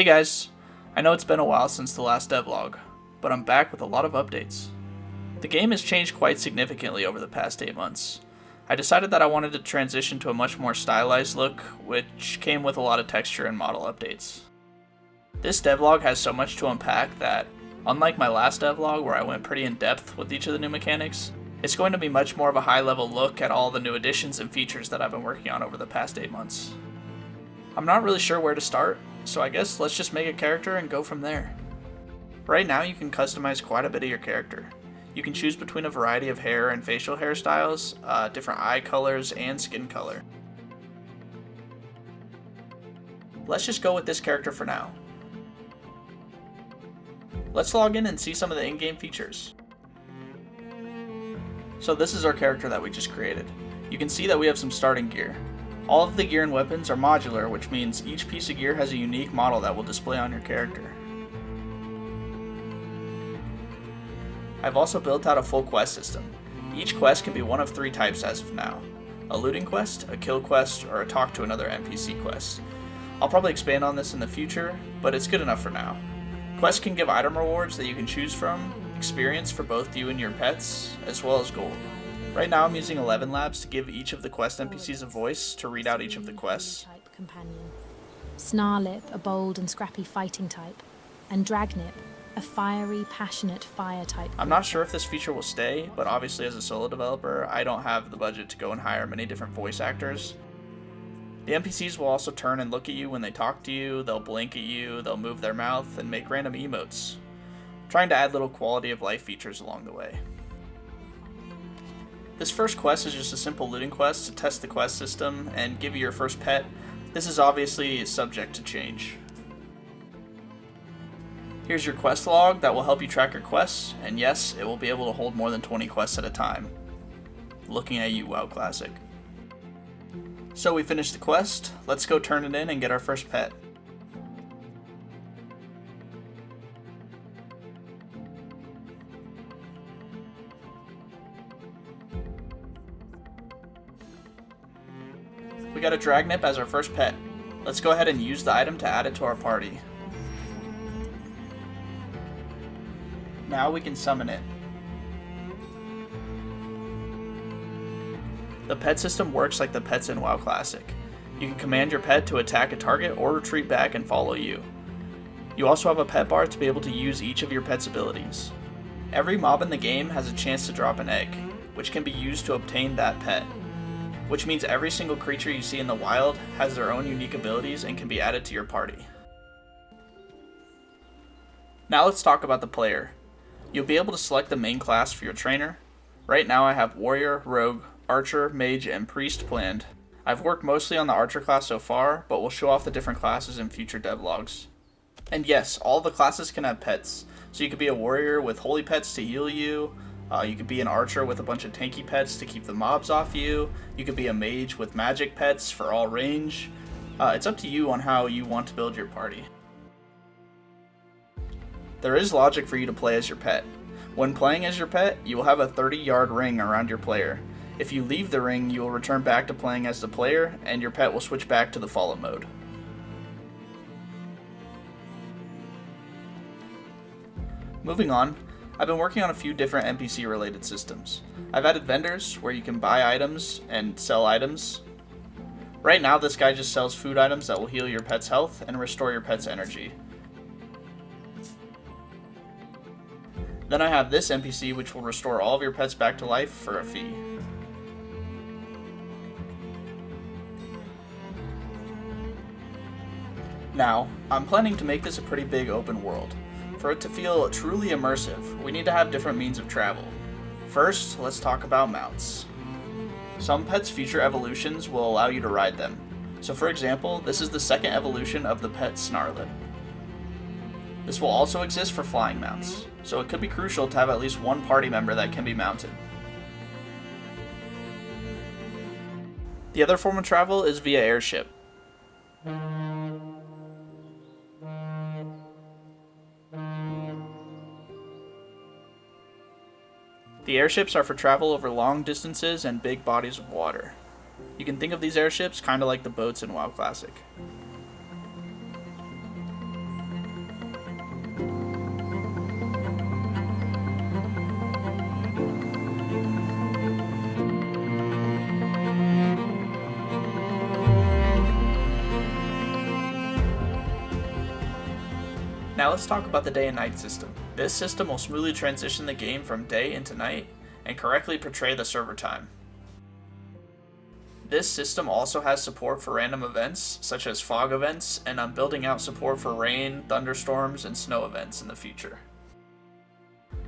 Hey guys, I know it's been a while since the last devlog, but I'm back with a lot of updates. The game has changed quite significantly over the past 8 months. I decided that I wanted to transition to a much more stylized look, which came with a lot of texture and model updates. This devlog has so much to unpack that, unlike my last devlog where I went pretty in depth with each of the new mechanics, it's going to be much more of a high level look at all the new additions and features that I've been working on over the past 8 months. I'm not really sure where to start, so I guess let's just make a character and go from there. Right now you can customize quite a bit of your character. You can choose between a variety of hair and facial hairstyles, different eye colors, and skin color. Let's just go with this character for now. Let's log in and see some of the in-game features. So this is our character that we just created. You can see that we have some starting gear. All of the gear and weapons are modular, which means each piece of gear has a unique model that will display on your character. I've also built out a full quest system. Each quest can be one of 3 types as of now: a looting quest, a kill quest, or a talk to another NPC quest. I'll probably expand on this in the future, but it's good enough for now. Quests can give item rewards that you can choose from, experience for both you and your pets, as well as gold. Right now I'm using 11 labs to give each of the quest NPCs a voice to read out each of the quests. Companion. Snarlip, a bold and scrappy fighting type, and Dragnip, a fiery, passionate fire type. I'm not sure if this feature will stay, but obviously as a solo developer, I don't have the budget to go and hire many different voice actors. The NPCs will also turn and look at you when they talk to you, they'll blink at you, they'll move their mouth, and make random emotes. I'm trying to add little quality of life features along the way. This first quest is just a simple looting quest to test the quest system and give you your first pet. This is obviously subject to change. Here's your quest log that will help you track your quests, and yes, it will be able to hold more than 20 quests at a time. Looking at you, WoW Classic. So we finished the quest, let's go turn it in and get our first pet. We got a Dragnip as our first pet. Let's go ahead and use the item to add it to our party. Now we can summon it. The pet system works like the pets in WoW Classic. You can command your pet to attack a target or retreat back and follow you. You also have a pet bar to be able to use each of your pet's abilities. Every mob in the game has a chance to drop an egg, which can be used to obtain that pet, which means every single creature you see in the wild has their own unique abilities and can be added to your party. Now let's talk about the player. You'll be able to select the main class for your trainer. Right now I have Warrior, Rogue, Archer, Mage, and Priest planned. I've worked mostly on the Archer class so far, but we'll show off the different classes in future devlogs. And yes, all the classes can have pets. So you could be a Warrior with holy pets to heal you. You could be an Archer with a bunch of tanky pets to keep the mobs off you. You could be a Mage with magic pets for all range. It's up to you on how you want to build your party. There is logic for you to play as your pet. When playing as your pet, you will have a 30-yard ring around your player. If you leave the ring, you will return back to playing as the player, and your pet will switch back to the follow mode. Moving on, I've been working on a few different NPC related systems. I've added vendors where you can buy items and sell items. Right now this guy just sells food items that will heal your pet's health and restore your pet's energy. Then I have this NPC which will restore all of your pets back to life for a fee. Now, I'm planning to make this a pretty big open world. For it to feel truly immersive, we need to have different means of travel. First, let's talk about mounts. Some pets' future evolutions will allow you to ride them. So for example, this is the second evolution of the pet Snarlip. This will also exist for flying mounts, so it could be crucial to have at least one party member that can be mounted. The other form of travel is via airship. The airships are for travel over long distances and big bodies of water. You can think of these airships kind of like the boats in WoW Classic. Now let's talk about the day and night system. This system will smoothly transition the game from day into night and correctly portray the server time. This system also has support for random events, such as fog events, and I'm building out support for rain, thunderstorms, and snow events in the future.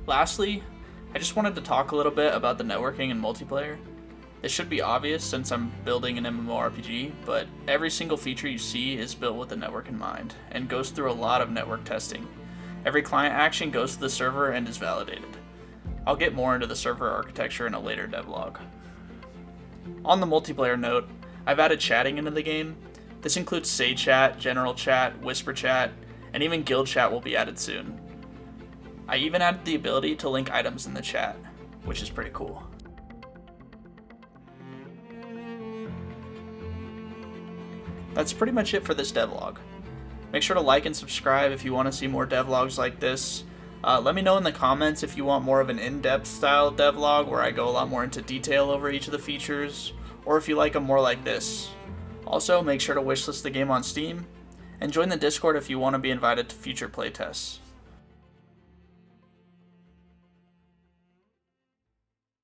Lastly, I just wanted to talk a little bit about the networking and multiplayer. This should be obvious since I'm building an MMORPG, but every single feature you see is built with the network in mind, and goes through a lot of network testing. Every client action goes to the server and is validated. I'll get more into the server architecture in a later devlog. On the multiplayer note, I've added chatting into the game. This includes Say Chat, General Chat, Whisper Chat, and even Guild Chat will be added soon. I even added the ability to link items in the chat, which is pretty cool. That's pretty much it for this devlog. Make sure to like and subscribe if you want to see more devlogs like this. Let me know in the comments if you want more of an in-depth style devlog where I go a lot more into detail over each of the features, or if you like them more like this. Also, make sure to wishlist the game on Steam, and join the Discord if you want to be invited to future playtests.